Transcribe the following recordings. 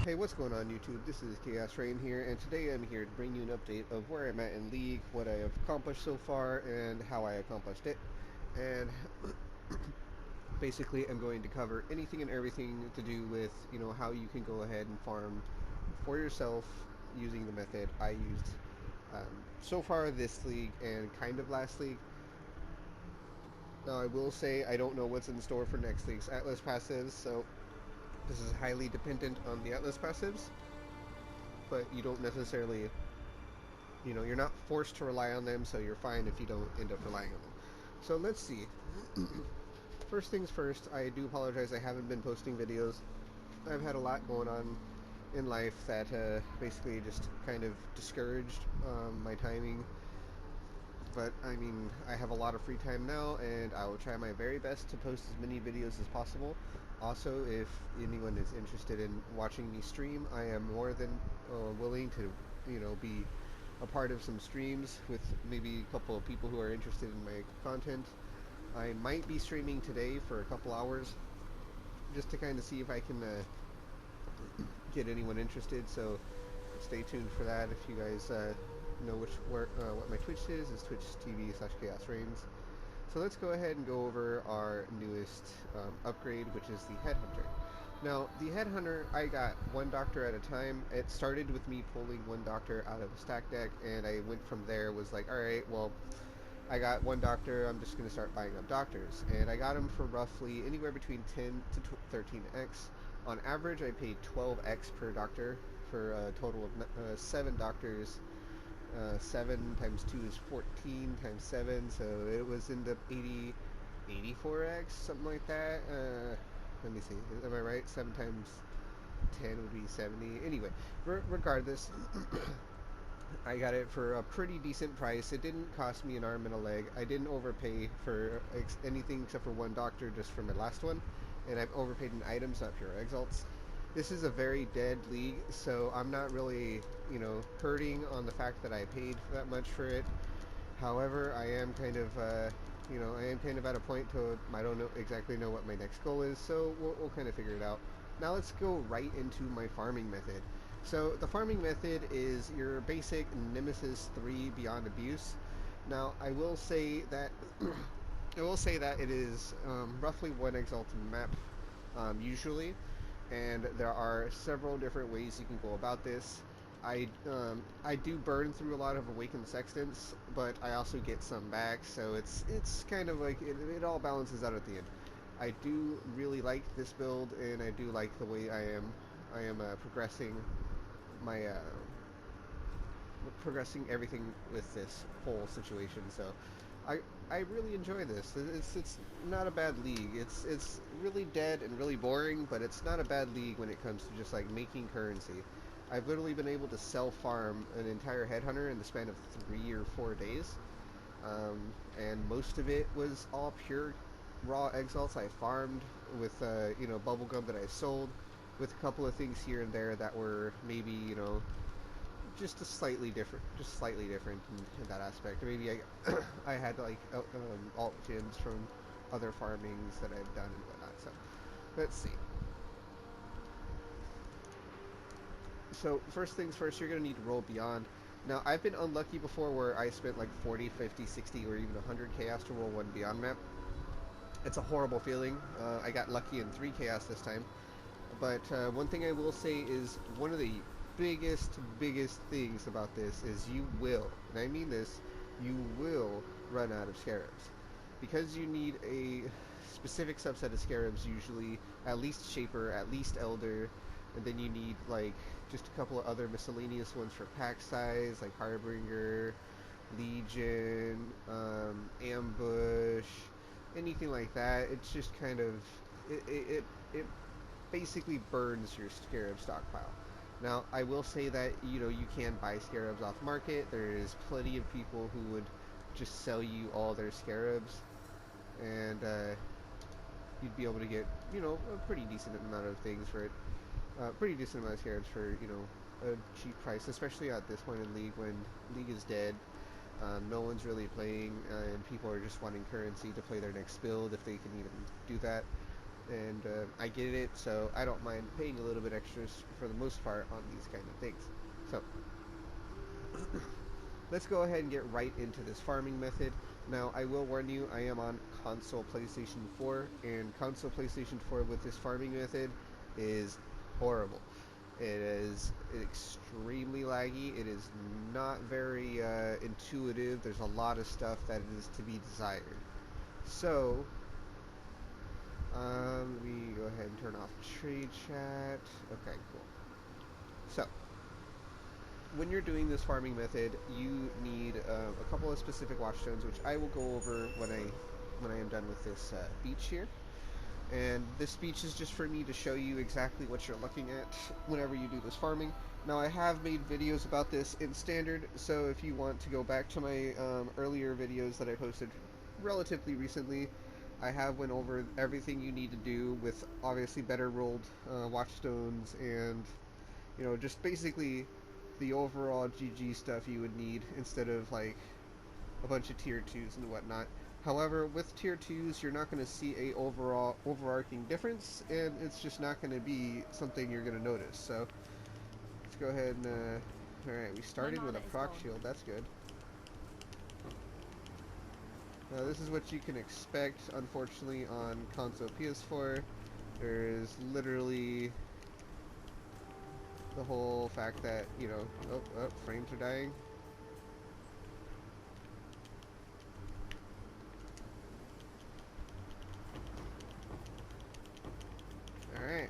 Hey, what's going on YouTube? This is Chaos-Reighn here, and today I'm here to bring you an update of where I'm at in League, what I have accomplished so far, and how I accomplished it. And basically, I'm going to cover anything and everything to do with, how you can go ahead and farm for yourself using the method I used so far this league and kind of last league. Now, I will say I don't know what's in store for next league's Atlas passives, so this is highly dependent on the Atlas passives, but you don't necessarily, you're not forced to rely on them, so you're fine if you don't end up relying on them. So let's see. First things first, I do apologize I haven't been posting videos. I've had a lot going on in life that basically just kind of discouraged my timing. But I mean, I have a lot of free time now, and I will try my very best to post as many videos as possible. Also, if anyone is interested in watching me stream, I am more than willing to, be a part of some streams with maybe a couple of people who are interested in my content. I might be streaming today for a couple hours, just to kind of see if I can get anyone interested. So stay tuned for that. If you guys know what my Twitch is, Twitch TV/Chaos-Reighns. So let's go ahead and go over our newest upgrade, which is the headhunter. Now, the headhunter, I got one doctor at a time. It started with me pulling one doctor out of a stack deck, and I went from there. Was like, all right, well, I got one doctor. I'm just going to start buying up doctors, and I got them for roughly anywhere between 10 to 13x. On average, I paid 12x per doctor for a total of 7 doctors. 7 times 2 is 14 times 7, so it was end up 84x, something like that. Let me see, am I right? 7 times 10 would be 70. Anyway, regardless, I got it for a pretty decent price. It didn't cost me an arm and a leg. I didn't overpay for anything except for one doctor just for my last one, and I've overpaid in items, not pure exalts. This is a very dead league, so I'm not really, hurting on the fact that I paid that much for it. However, I am kind of, I am kind of at a point to I don't exactly know what my next goal is, so we'll kind of figure it out. Now let's go right into my farming method. So the farming method is your basic Nemesis 3 Beyond Abuse. Now I will say that it is roughly one exalt map usually, and there are several different ways you can go about this. I do burn through a lot of awakened sextants, but I also get some back, so it's kind of like it all balances out at the end. I do really like this build, and I do like the way I am progressing my progressing everything with this whole situation. So I really enjoy this. It's not a bad league. It's really dead and really boring, but it's not a bad league when it comes to just like making currency. I've literally been able to sell farm an entire headhunter in the span of 3 or 4 days, and most of it was all pure raw exalts I farmed with bubblegum that I sold, with a couple of things here and there that were maybe just slightly different in that aspect. Maybe I had like alt gems from other farmings that I've done and whatnot. So let's see. So first things first, you're going to need to roll beyond. Now, I've been unlucky before where I spent like 40, 50, 60, or even 100 chaos to roll one beyond map. It's a horrible feeling. I got lucky in 3 chaos this time. But one thing I will say is one of the biggest things about this is you will, and I mean this, you will run out of scarabs. Because you need a specific subset of scarabs, usually at least Shaper, at least Elder, and then you need like just a couple of other miscellaneous ones for pack size, like Harbinger, Legion, Ambush, anything like that. It's just kind of it basically burns your scarab stockpile. Now, I will say that you can buy scarabs off market. There is plenty of people who would just sell you all their scarabs, and you'd be able to get a pretty decent amount of things for it. Pretty decent amount of scarabs for a cheap price, especially at this point in League when League is dead. No one's really playing, and people are just wanting currency to play their next build if they can even do that. and I get it, so I don't mind paying a little bit extras for the most part on these kind of things. So let's go ahead and get right into this farming method. Now, I will warn you, I am on console PlayStation 4, and console PlayStation 4 with this farming method is horrible. It is extremely laggy. It is not very intuitive. There's a lot of stuff that is to be desired. So, let me go ahead and turn off trade chat. Okay, cool. So, when you're doing this farming method, you need a couple of specific watchstones, which I will go over when I am done with this speech here. And this speech is just for me to show you exactly what you're looking at whenever you do this farming. Now, I have made videos about this in standard, so if you want to go back to my earlier videos that I posted relatively recently, I have went over everything you need to do with obviously better rolled watchstones and just basically the overall GG stuff you would need instead of like a bunch of tier 2s and whatnot. However, with tier 2s, you're not going to see a overall overarching difference, and it's just not going to be something you're going to notice. So let's go ahead and alright, we started with a proc shield. That's good. Now, this is what you can expect, unfortunately, on console PS4. There's literally the whole fact that, frames are dying. Alright.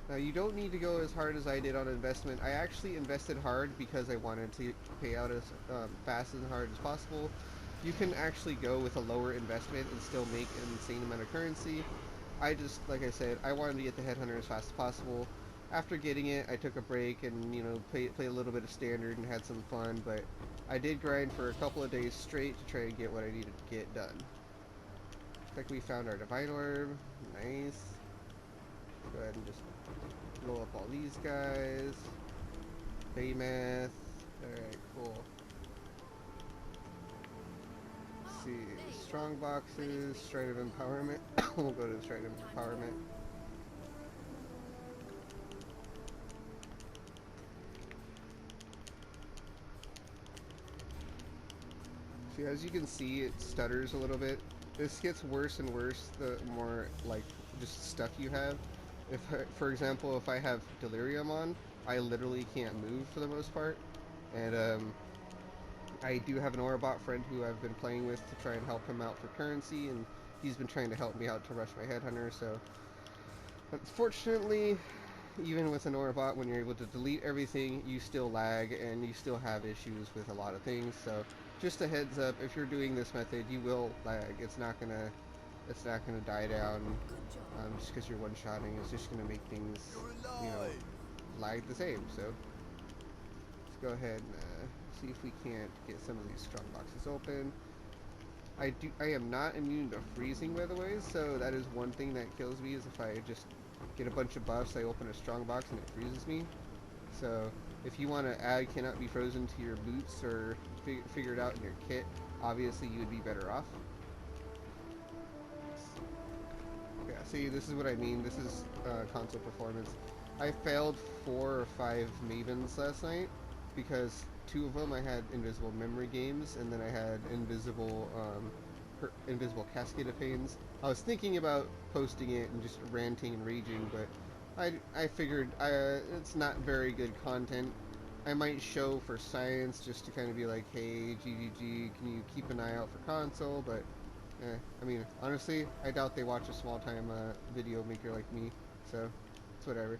Now, you don't need to go as hard as I did on investment. I actually invested hard because I wanted to pay out as fast and hard as possible. You can actually go with a lower investment and still make an insane amount of currency. I just, like I said, I wanted to get the headhunter as fast as possible. After getting it, I took a break and, played a little bit of standard and had some fun, but I did grind for a couple of days straight to try and get what I needed to get done. Looks like we found our divine orb. Nice. Go ahead and just blow up all these guys. Baymath. Alright, cool. Let's see. Strong boxes. Stride of empowerment. We'll go to the stride of empowerment. See, as you can see, it stutters a little bit. This gets worse and worse the more, just stuff you have. For example, if I have Delirium on, I literally can't move for the most part. And, I do have an Orabot friend who I've been playing with to try and help him out for currency, and he's been trying to help me out to rush my headhunter, so... Unfortunately, even with an Orabot, when you're able to delete everything, you still lag, and you still have issues with a lot of things, so... Just a heads up, if you're doing this method, you will lag. It's not gonna die down just because you're one-shotting. It's just gonna make things, lag the same. So let's go ahead and see if we can't get some of these strong boxes open. I am not immune to freezing, by the way, so that is one thing that kills me, is if I just get a bunch of buffs, I open a strong box and it freezes me. So if you want to add cannot be frozen to your boots or figure it out in your kit, obviously you would be better off. Yeah, see, this is what I mean. This is console performance. I failed 4 or 5 Mavens last night because 2 of them I had invisible memory games, and then I had invisible cascade of pains. I was thinking about posting it and just ranting and raging, but I figured it's not very good content. I might show for science just to kind of be like, hey, GGG, can you keep an eye out for console? But, I mean, honestly, I doubt they watch a small-time video maker like me, so it's whatever.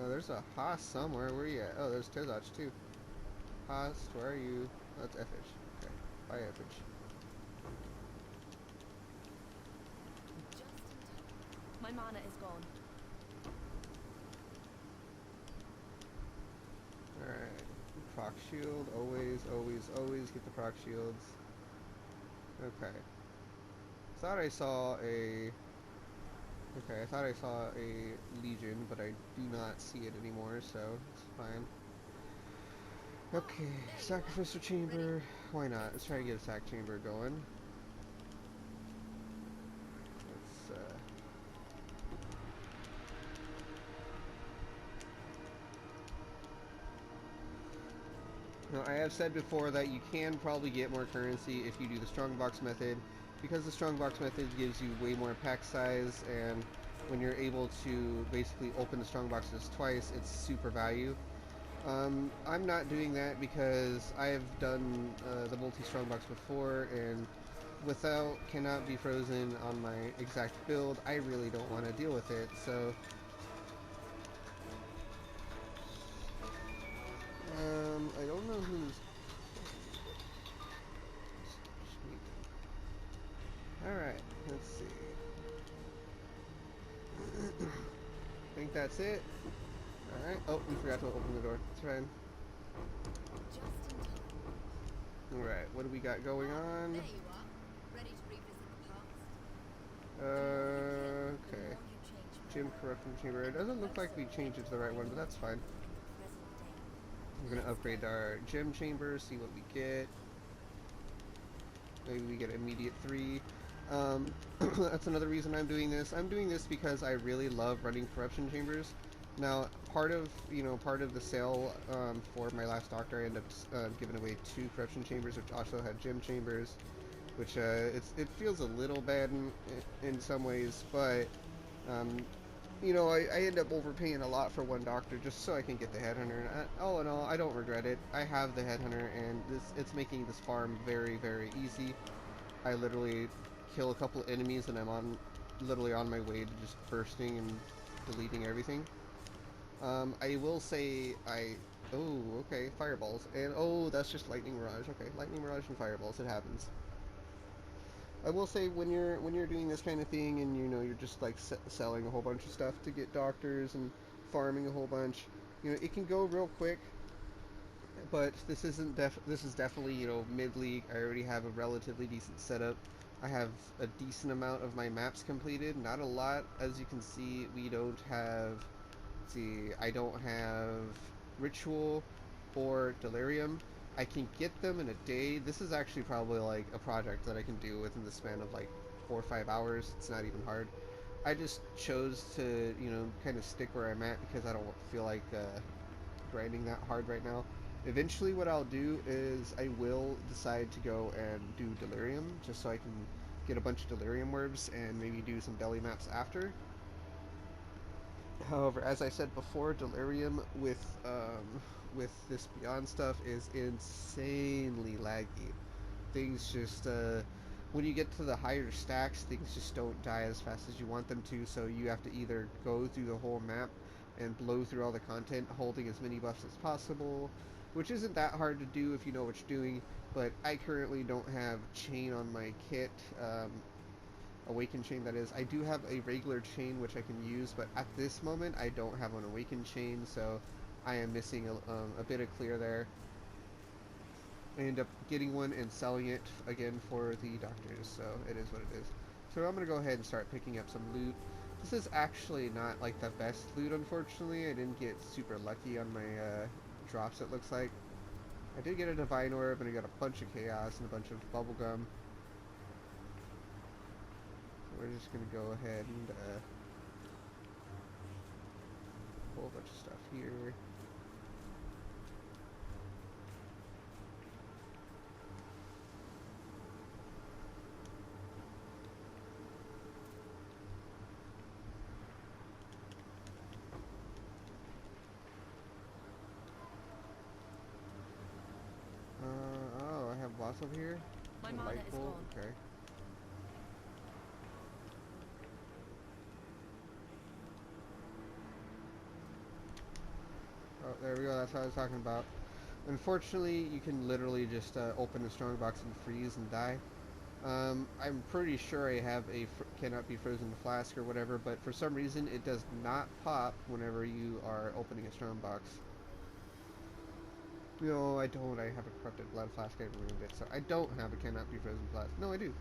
There's a Haas somewhere. Where are you at? Oh, there's Tezach, too. Haas, where are you? Oh, that's Effage. Okay, bye, Effage. My mana is gone. Alright. Proc shield. Always, always, always get the proc shields. Okay. Thought I saw a... Okay, I thought I saw a Legion, but I do not see it anymore, so it's fine. Okay, Sacrificial Chamber. Why not? Let's try to get a sac chamber going. I've said before that you can probably get more currency if you do the strongbox method, because the strongbox method gives you way more pack size, and when you're able to basically open the strongboxes twice, it's super value. I'm not doing that because I have done the multi-strongbox before, and without cannot be frozen on my exact build, I really don't want to deal with it. So, I don't know who's. All right, let's see. I think that's it. All right. Oh, we forgot to open the door. That's fine. Just in time. All right. What do we got going on? There you are. Ready to revisit the past? Okay. Gym corruption chamber. It doesn't look like we changed it to the right one, but that's fine. We're gonna upgrade our gym chamber, see what we get. Maybe we get immediate 3. That's another reason I'm doing this. I'm doing this because I really love running corruption chambers. Now, part of the sale for my last doctor, I ended up giving away 2 corruption chambers, which also had gym chambers, which it feels a little bad in some ways, but I end up overpaying a lot for one doctor just so I can get the headhunter. And all in all, I don't regret it. I have the headhunter, and it's making this farm very, very easy. I literally kill a couple of enemies, and I'm literally on my way to just bursting and deleting everything. I will say oh, okay, fireballs, and oh, that's just lightning mirage. Okay, lightning mirage and fireballs. It happens. I will say when you're doing this kind of thing, and you're just like selling a whole bunch of stuff to get doctors and farming a whole bunch, it can go real quick. But this is definitely mid league. I already have a relatively decent setup. I have a decent amount of my maps completed, not a lot. As you can see, we don't have. Let's see, I don't have ritual or delirium. I can get them in a day. This is actually probably like a project that I can do within the span of like 4 or 5 hours. It's not even hard. I just chose to, kind of stick where I'm at because I don't feel like grinding that hard right now. Eventually what I'll do is I will decide to go and do delirium just so I can get a bunch of delirium orbs and maybe do some belly maps after. However, as I said before, delirium with this beyond stuff is insanely laggy. Things just when you get to the higher stacks, things just don't die as fast as you want them to, so you have to either go through the whole map and blow through all the content, holding as many buffs as possible, which isn't that hard to do if you know what you're doing, but I currently don't have chain on my kit, awakened chain that is. I do have a regular chain which I can use, but at this moment I don't have an awakened chain, so I am missing a bit of clear there. I end up getting one and selling it again for the doctors, so it is what it is. So I'm going to go ahead and start picking up some loot. This is actually not like the best loot, unfortunately. I didn't get super lucky on my drops, it looks like. I did get a divine orb, and I got a bunch of chaos and a bunch of bubblegum. So we're just going to go ahead and pull a bunch of stuff here. Oh, I have boss over here. My A mana light is bolt. gone. Okay. Oh, there we go. That's what I was talking about. Unfortunately, you can literally just open the strongbox and freeze and die. I'm pretty sure I have a cannot be frozen flask or whatever, but for some reason it does not pop whenever you are opening a strongbox. No, I don't. I have a corrupted blood flask. I ruined it, so I don't have a cannot be frozen flask. No, I do.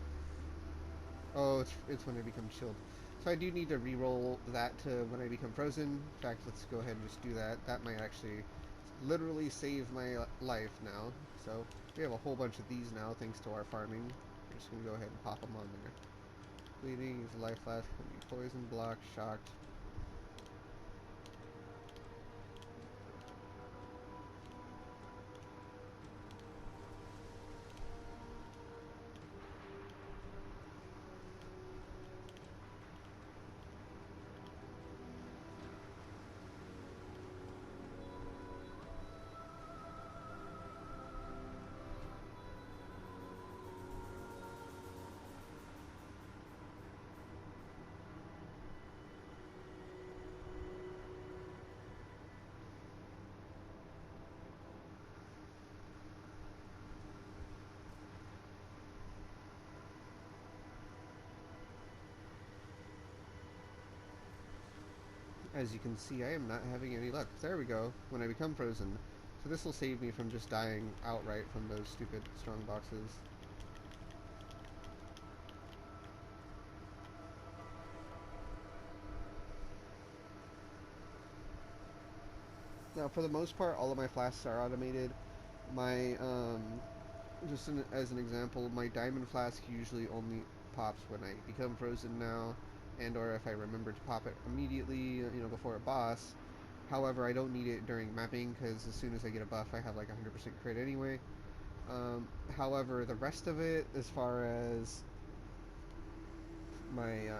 Oh, it's when I become chilled. So I do need to re-roll that to when I become frozen. In fact, let's go ahead and just do that. That might actually literally save my life now. So we have a whole bunch of these now thanks to our farming. We're just going to go ahead and pop them on there. Bleeding is a life flask. Can be poison, block, shocked. As you can see, I am not having any luck. There we go, when I become frozen. So this will save me from just dying outright from those stupid strong boxes. Now, for the most part, all of my flasks are automated. My, as an example, my diamond flask usually only pops when I become frozen now, and or if I remember to pop it immediately, before a boss. However, I don't need it during mapping, because as soon as I get a buff, I have like 100% crit anyway. However, the rest of it, as far as my,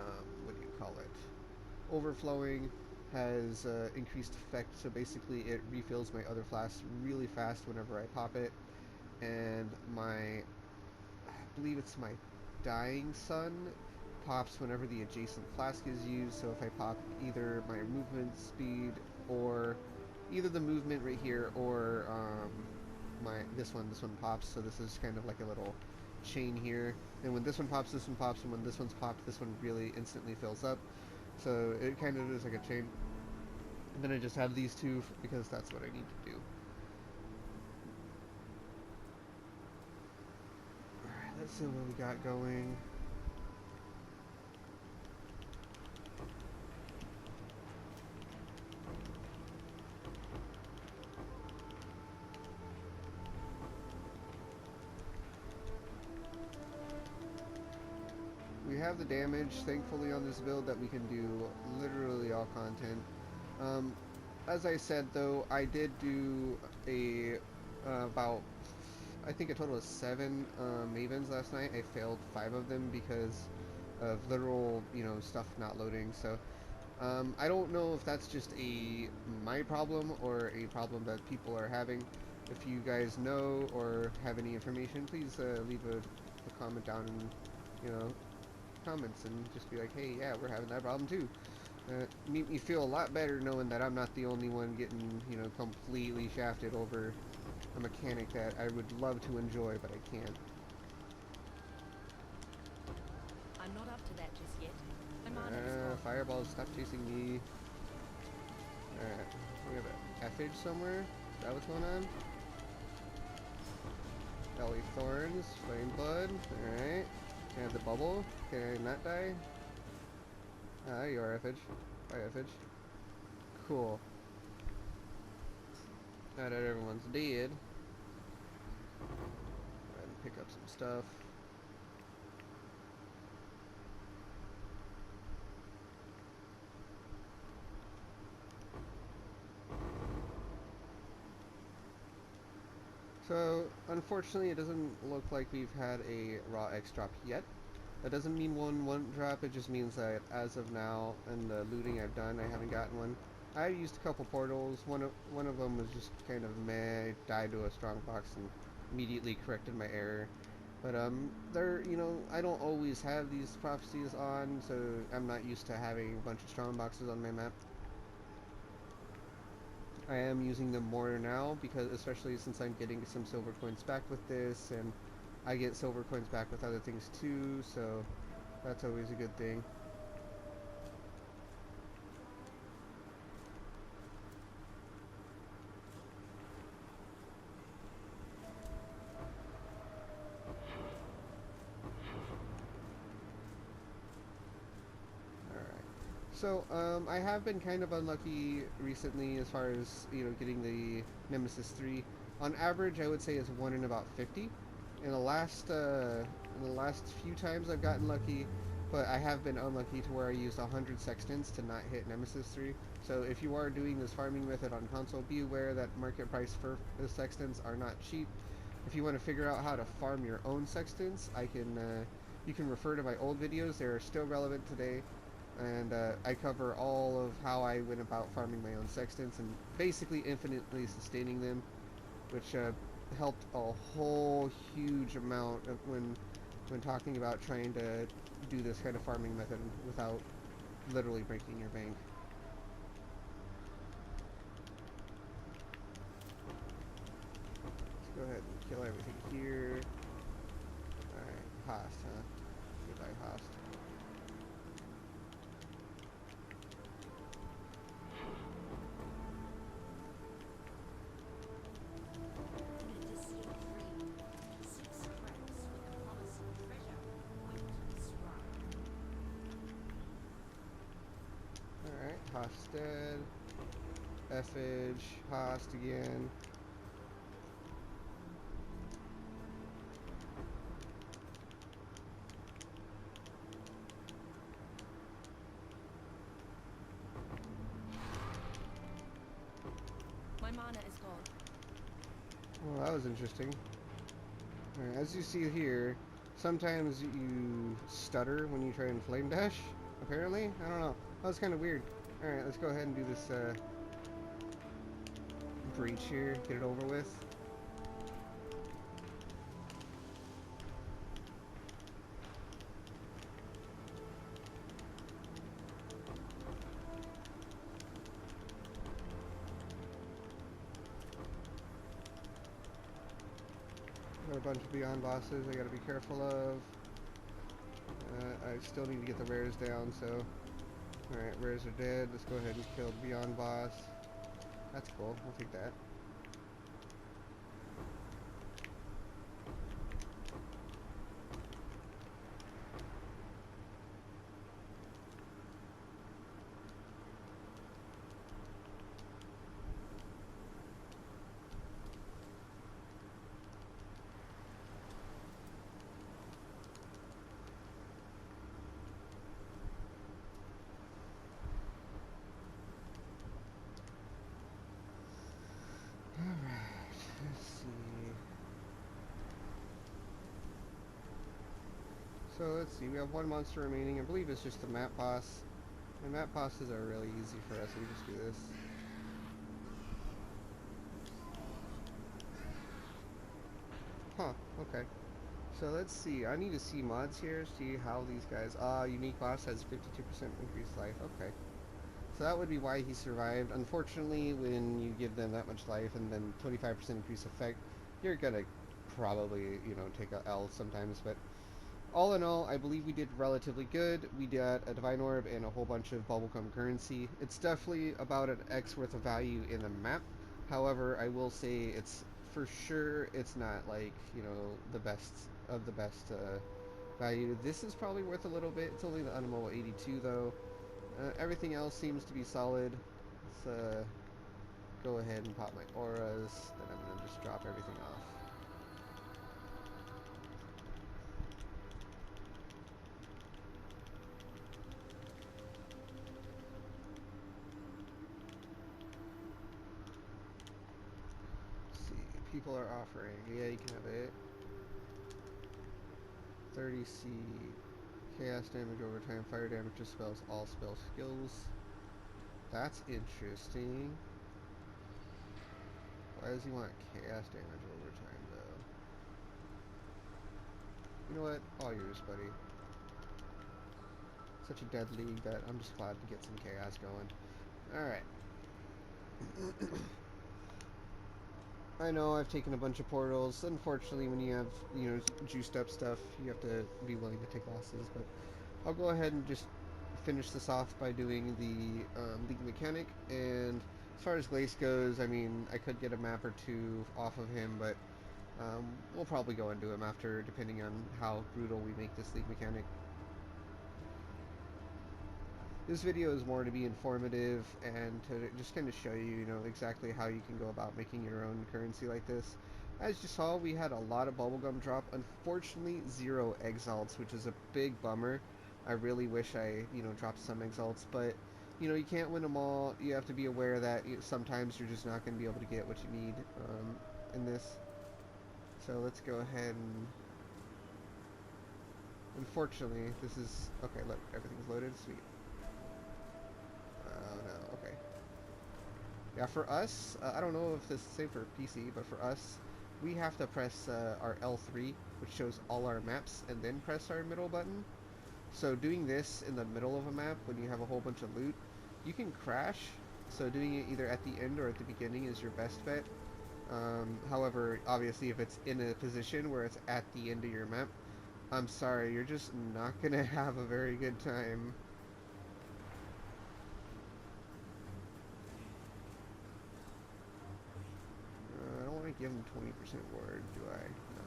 what do you call it? Overflowing has increased effect, so basically it refills my other flasks really fast whenever I pop it, and I believe it's my Dying Sun pops whenever the adjacent flask is used, so if I pop either my movement speed or either the movement right here or this one pops, so this is kind of like a little chain here, and when this one pops, and when this one's popped, this one really instantly fills up. So it kind of is like a chain. And then I just have these two because that's what I need to do. Alright, let's see what we got going. We have the damage, thankfully, on this build that we can do literally all content. As I said, though, I did do about, I think a total of 7 Mavens last night. I failed 5 of them because of literal, stuff not loading. So I don't know if that's just my problem or a problem that people are having. If you guys know or have any information, please leave a comment down in, comments and just be like, hey, yeah, we're having that problem too. Make me feel a lot better knowing that I'm not the only one getting, completely shafted over a mechanic that I would love to enjoy, but I can't. I'm not up to that just yet. I'm on it. Fireballs, stop chasing me. Alright, we have an F-age somewhere. Is that what's going on? Belly Thorns, Flame Blood, alright. Can I have the bubble? Can I not die? Ah, you are F-age. Bye, F-age. Cool. Now that everyone's dead, go ahead and pick up some stuff. So, unfortunately, it doesn't look like we've had a raw X drop yet. That doesn't mean one won't drop, it just means that as of now, and the looting I've done, I haven't gotten one. I used a couple portals, one of them was just kind of meh, died to a strong box and immediately corrected my error. But I don't always have these prophecies on, so I'm not used to having a bunch of strong boxes on my map. I am using them more now, because especially since I'm getting some silver coins back with this, and I get silver coins back with other things too, so that's always a good thing. So, I have been kind of unlucky recently as far as, getting the Nemesis 3. On average, I would say it's 1 in about 50. In the last few times I've gotten lucky, but I have been unlucky to where I used 100 sextants to not hit Nemesis 3. So if you are doing this farming method on console, be aware that market price for the sextants are not cheap. If you want to figure out how to farm your own sextants, you can refer to my old videos. They are still relevant today. And I cover all of how I went about farming my own sextants and basically infinitely sustaining them, which helped a whole huge amount of when talking about trying to do this kind of farming method without literally breaking your bank. Let's go ahead and kill everything here. Alright, Host, huh? Goodbye, Host. Host dead. Fage. Host again. My mana is gone. Well, that was interesting. Alright, as you see here, sometimes you stutter when you try and flame dash, apparently. I don't know. That was kind of weird. Alright, let's go ahead and do this breach here, get it over with. Got a bunch of beyond bosses I gotta be careful of. I still need to get the rares down, so... Alright, rares are dead. Let's go ahead and kill the beyond boss. That's cool, I'll take that. Alright, let's see. So let's see, we have one monster remaining. I believe it's just the map boss. And map bosses are really easy for us. We just do this. Huh, okay. So let's see, I need to see mods here, see how these guys... unique boss has 52% increased life, okay. So that would be why he survived. Unfortunately, when you give them that much life and then 25% increased effect, you're gonna probably, you know, take a L sometimes, but... All in all, I believe we did relatively good. We got a Divine Orb and a whole bunch of bubblegum currency. It's definitely about an X worth of value in the map. However, I will say it's for sure it's not like, you know, the best of the best value. This is probably worth a little bit. It's only the Unemo 82 though. Everything else seems to be solid. Let's go ahead and pop my auras. Then I'm going to just drop everything off. People are offering. Yeah, you can have it. 30 seed. Chaos damage over time. Fire damage to spells. All spell skills. That's interesting. Why does he want chaos damage over time, though? You know what? All yours, buddy. Such a dead league that I'm just glad to get some chaos going. Alright. I know I've taken a bunch of portals. Unfortunately, when you have, you know, juiced up stuff, you have to be willing to take losses. But I'll go ahead and just finish this off by doing the league mechanic. And as far as Glace goes, I mean, I could get a map or two off of him, but we'll probably go into him after, depending on how brutal we make this league mechanic. This video is more to be informative and to just kind of show you, you know, exactly how you can go about making your own currency like this. As you saw, we had a lot of bubblegum drop. Unfortunately, 0 exalts, which is a big bummer. I really wish I, you know, dropped some exalts, but, you know, you can't win them all. You have to be aware that sometimes you're just not going to be able to get what you need in this. So let's go ahead and... Unfortunately, this is... Okay, look, everything's loaded. Sweet. Oh no, okay. Yeah, for us, I don't know if this is the same for PC, but for us, we have to press our L3, which shows all our maps, and then press our middle button. So doing this in the middle of a map, when you have a whole bunch of loot, you can crash. So doing it either at the end or at the beginning is your best bet. However, obviously if it's in a position where it's at the end of your map, I'm sorry, you're just not going to have a very good time. I don't want to give him 20% ward, do I? No.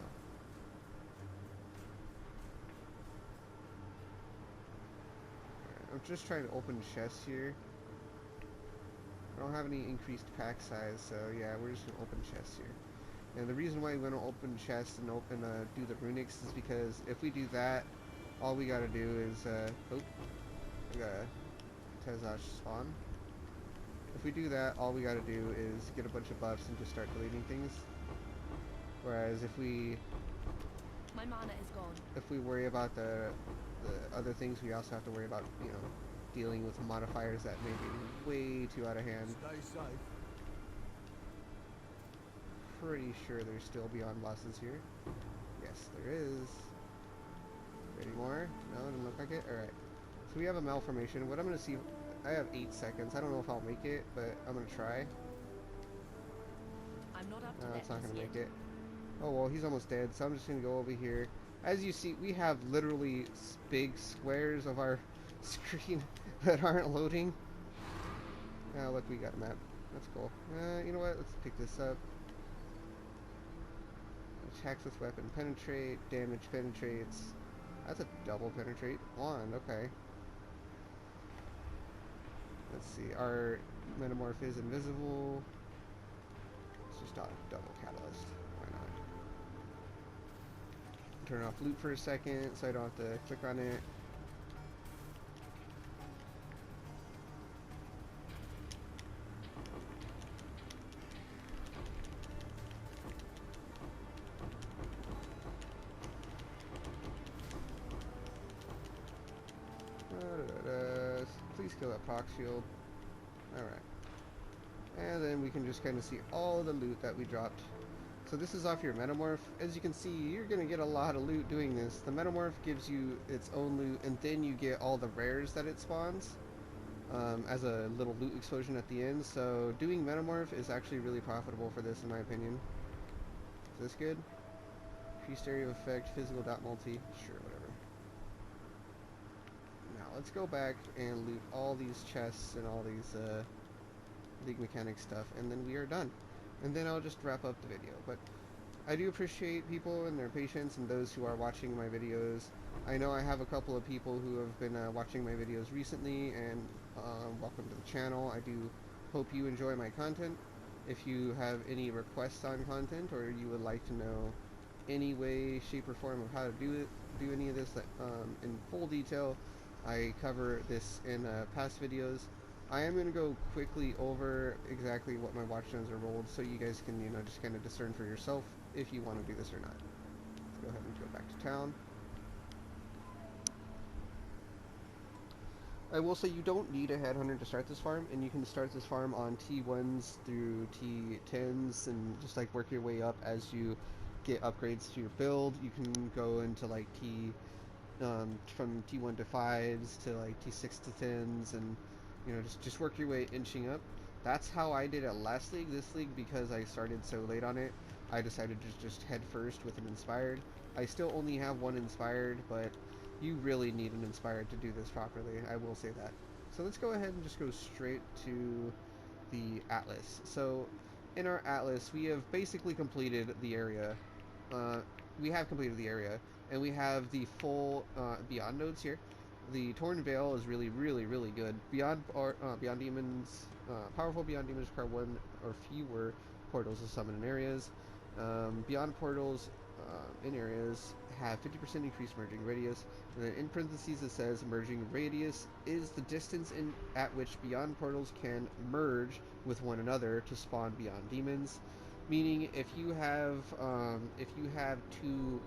I'm just trying to open chests here. don't have any increased pack size, so yeah, we're just gonna open chests here. And the reason why we want to open chests and do the runics is because if we do that, all we gotta do is oh, we got a Tezash spawn. If we do that, all we gotta do is get a bunch of buffs and just start deleting things. Whereas if we My mana is gone. worry about the other things, we also have to worry about, you know, dealing with modifiers that may be way too out of hand. Stay safe. Pretty sure there's still beyond bosses here. Yes, there is. Any more? No, doesn't look like it. Alright. So we have a malformation. What I'm going to see... I have 8 seconds. I don't know if I'll make it, but I'm going to try. I'm not up to No, it's that not going to just make it. Oh, well, he's almost dead, so I'm just going to go over here. As you see, we have literally big squares of our screen that aren't loading. Oh, look, we got a map. That's cool. You know what? Let's pick this up. Attacks with weapon penetrate, damage penetrates. That's a double penetrate. One, okay. Let's see, our metamorph is invisible. Let's just double catalyst. Why not? Turn off loot for a second so I don't have to click on it. Please kill that proc shield. Alright. And then we can just kind of see all the loot that we dropped. So this is off your metamorph. As you can see, you're going to get a lot of loot doing this. The metamorph gives you its own loot, and then you get all the rares that it spawns as a little loot explosion at the end. So doing metamorph is actually really profitable for this, in my opinion. Is this good? Increased area of effect, physical dot multi. Sure, whatever. Let's go back and loot all these chests and all these League Mechanics stuff, and then we are done. And then I'll just wrap up the video. But I do appreciate people and their patience and those who are watching my videos. I know I have a couple of people who have been watching my videos recently, and welcome to the channel. I do hope you enjoy my content. If you have any requests on content, or you would like to know any way, shape, or form of how to do any of this in full detail, I cover this in past videos. I am going to go quickly over exactly what my watch zones are rolled, so you guys can, you know, just kind of discern for yourself if you want to do this or not. Let's go ahead and go back to town. I will say you don't need a headhunter to start this farm, and you can start this farm on T1s through T10s and just like work your way up as you get upgrades to your build. You can go into like from T1 to 5s to like T6 to 10s, and you know, just work your way inching up. That's how I did it last league. This league, because I started so late on it, I decided to just head first with an inspired. I still only have one inspired, but you really need an inspired to do this properly, I will say that. So let's go ahead and just go straight to the Atlas. So in our Atlas, we have basically completed the area. And we have the full Beyond nodes here. The Torn Veil is really good. Beyond Demons, powerful Beyond Demons require one or fewer portals to summon in areas. Beyond portals in areas have 50% increased merging radius. And then in parentheses it says merging radius is the distance at which Beyond portals can merge with one another to spawn Beyond Demons. Meaning, if you have 2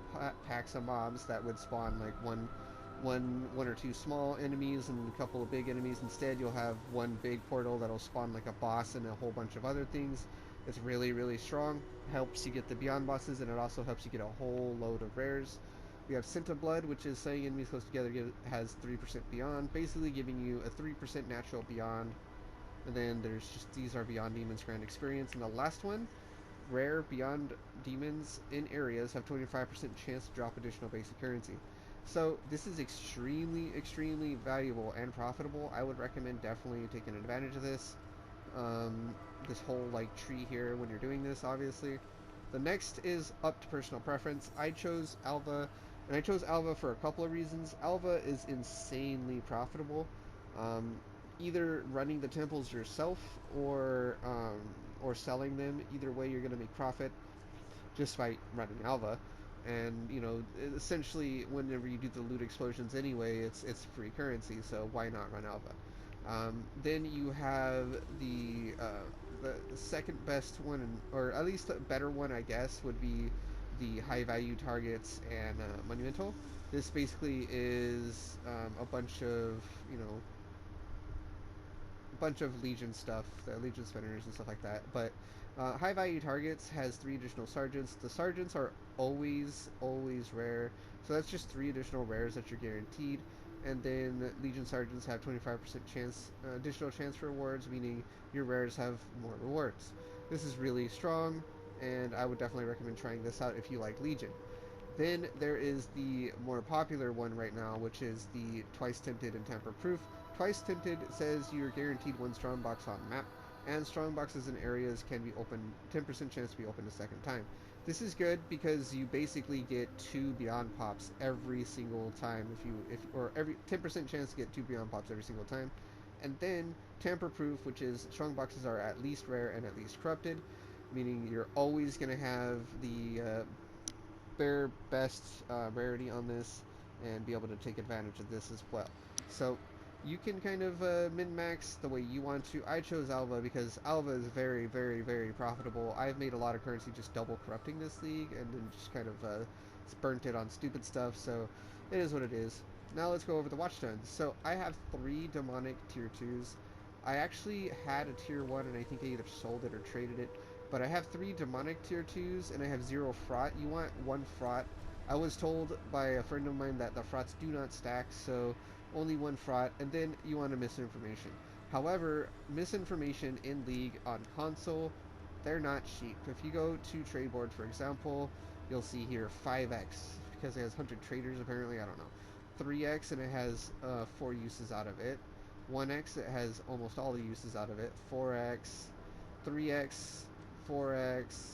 packs of mobs that would spawn like one or 2 small enemies and a couple of big enemies, instead you'll have one big portal that'll spawn like a boss and a whole bunch of other things. It's really strong. Helps you get the Beyond bosses, and it also helps you get a whole load of rares. We have Scent of Blood, which is saying enemies close together has 3% Beyond, basically giving you a 3% natural Beyond. And then there's just these are Beyond Demons Grand Experience, and the last one. Rare Beyond Demons in areas have 25% chance to drop additional basic currency. So this is extremely valuable and profitable. I would recommend definitely taking advantage of this. This whole like tree here when you're doing this, obviously. The next is up to personal preference. I chose Alva, and I chose Alva for a couple of reasons. Alva is insanely profitable. either running the temples yourself or selling them. Either way, you're going to make profit just by running Alva. And essentially, whenever you do the loot explosions anyway, it's free currency. So why not run Alva? Then you have the second best one, or at least a better one, I guess, would be the high value targets and monumental. This basically is a bunch of Legion stuff, the Legion spinners and stuff like that. But high value targets has 3 additional sergeants. The sergeants are always rare, so that's just 3 additional rares that you're guaranteed. And then Legion sergeants have 25% chance, additional chance for rewards, meaning your rares have more rewards. This is really strong, and I would definitely recommend trying this out if you like Legion. Then there is the more popular one right now, which is the Twice Tempted and Tamper Proof. Twice Tempted says you're guaranteed one strongbox on map, and strongboxes in areas can be opened, 10% chance to be opened a second time. This is good because you basically get 2 Beyond Pops every single time or every 10% chance to get 2 Beyond Pops every single time. And then Tamper Proof, which is strongboxes are at least rare and at least corrupted, meaning you're always going to have the bare best rarity on this and be able to take advantage of this as well. So you can kind of min-max the way you want to. I chose Alva because Alva is very profitable. I've made a lot of currency just double corrupting this league and then just kind of burnt it on stupid stuff, so it is what it is. Now let's go over the watchstones. So I have 3 demonic tier 2s. I actually had a tier 1 and I think I either sold it or traded it, but I have 3 demonic tier 2s and I have 0 fraught. You want 1 fraught. I was told by a friend of mine that the fraughts do not stack, so only 1 fraught, and then you want a misinformation. However, misinformation in League on console, they're not cheap. If you go to trade board, for example, you'll see here 5x, because it has 100 traders apparently, I don't know. 3x, and it has 4 uses out of it. 1x, it has almost all the uses out of it. 4x, 3x, 4x.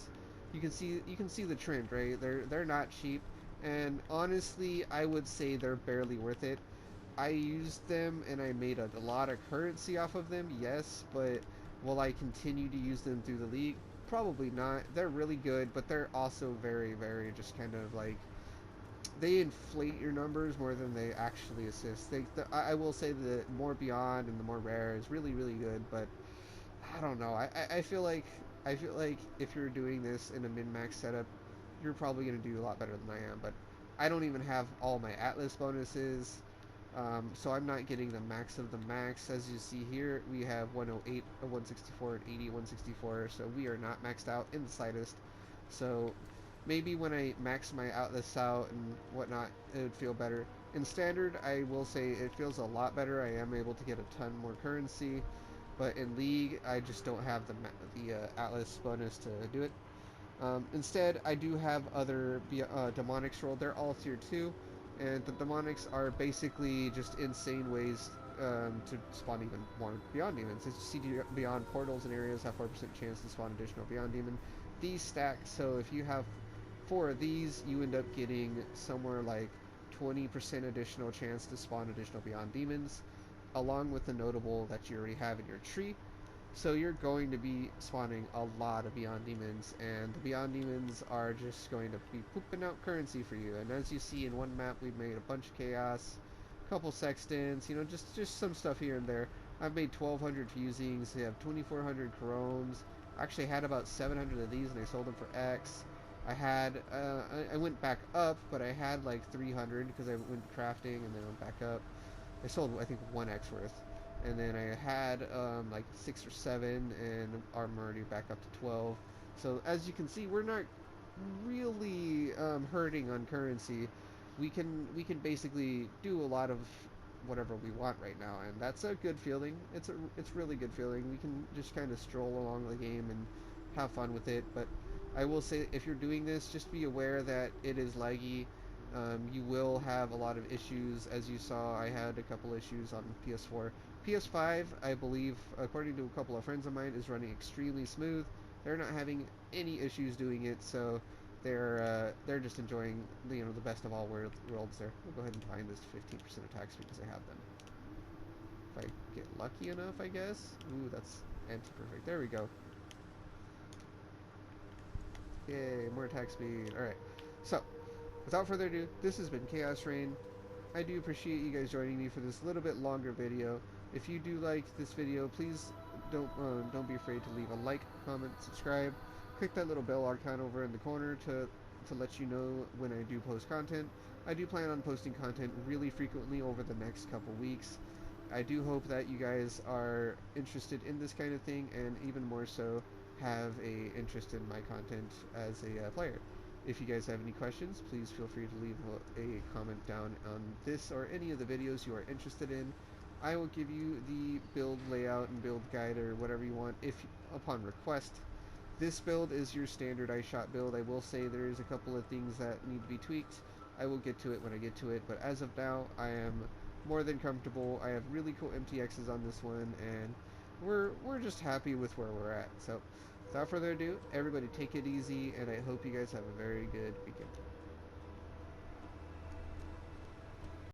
You can see the trend, right? They're not cheap, and honestly, I would say they're barely worth it. I used them and I made a lot of currency off of them, yes, but will I continue to use them through the league? Probably not. They're really good, but they're also very just kind of like they inflate your numbers more than they actually assist. I will say the more beyond and the more rare is really good, but I don't know. I feel like if you're doing this in a min-max setup, you're probably going to do a lot better than I am. But I don't even have all my Atlas bonuses, so I'm not getting the max of the max. As you see here, we have 108, a 164, an 80, 164. So we are not maxed out in the slightest. So maybe when I max my Atlas out and whatnot, it would feel better. In standard, I will say it feels a lot better. I am able to get a ton more currency, but in League, I just don't have the Atlas bonus to do it. Instead, I do have other demonics rolled. They're all tier 2, and the demonics are basically just insane ways to spawn even more Beyond Demons. As you see, beyond portals and areas have 4% chance to spawn additional Beyond Demon. These stack, so if you have 4 of these, you end up getting somewhere like 20% additional chance to spawn additional Beyond Demons, along with the notable that you already have in your tree. So you're going to be spawning a lot of Beyond Demons, and the Beyond Demons are just going to be pooping out currency for you. And as you see in one map, we've made a bunch of Chaos, a couple Sextants, just some stuff here and there. I've made 1,200 fusings, we have 2,400 Chromes. I actually had about 700 of these, and I sold them for X. I went back up, but I had like 300 because I went crafting and then went back up. I sold, I think, 1x worth. And then I had like 6 or 7, and I'm already back up to 12. So as you can see, we're not really hurting on currency. We can basically do a lot of whatever we want right now, and that's a good feeling. It's really good feeling. We can just kind of stroll along the game and have fun with it. But I will say, if you're doing this, just be aware that it is laggy. You will have a lot of issues. As you saw, I had a couple issues on PS4. PS5, I believe, according to a couple of friends of mine, is running extremely smooth. They're not having any issues doing it, so they're just enjoying the best of all worlds there. We'll go ahead and find this 15% attacks because I have them. If I get lucky enough, I guess. Ooh, that's anti-perfect. There we go. Yay, more attack speed. Alright. So, without further ado, this has been Chaos-Reighn. I do appreciate you guys joining me for this little bit longer video. If you do like this video, please don't be afraid to leave a like, comment, subscribe. Click that little bell icon over in the corner to let you know when I do post content. I do plan on posting content really frequently over the next couple weeks. I do hope that you guys are interested in this kind of thing, and even more so, have a interest in my content as a player. If you guys have any questions, please feel free to leave a comment down on this or any of the videos you are interested in. I will give you the build layout and build guide or whatever you want if upon request. This build is your standard iShot build. I will say there is a couple of things that need to be tweaked. I will get to it when I get to it, but as of now, I am more than comfortable. I have really cool MTXs on this one, and we're just happy with where we're at. So, without further ado, everybody take it easy, and I hope you guys have a very good weekend.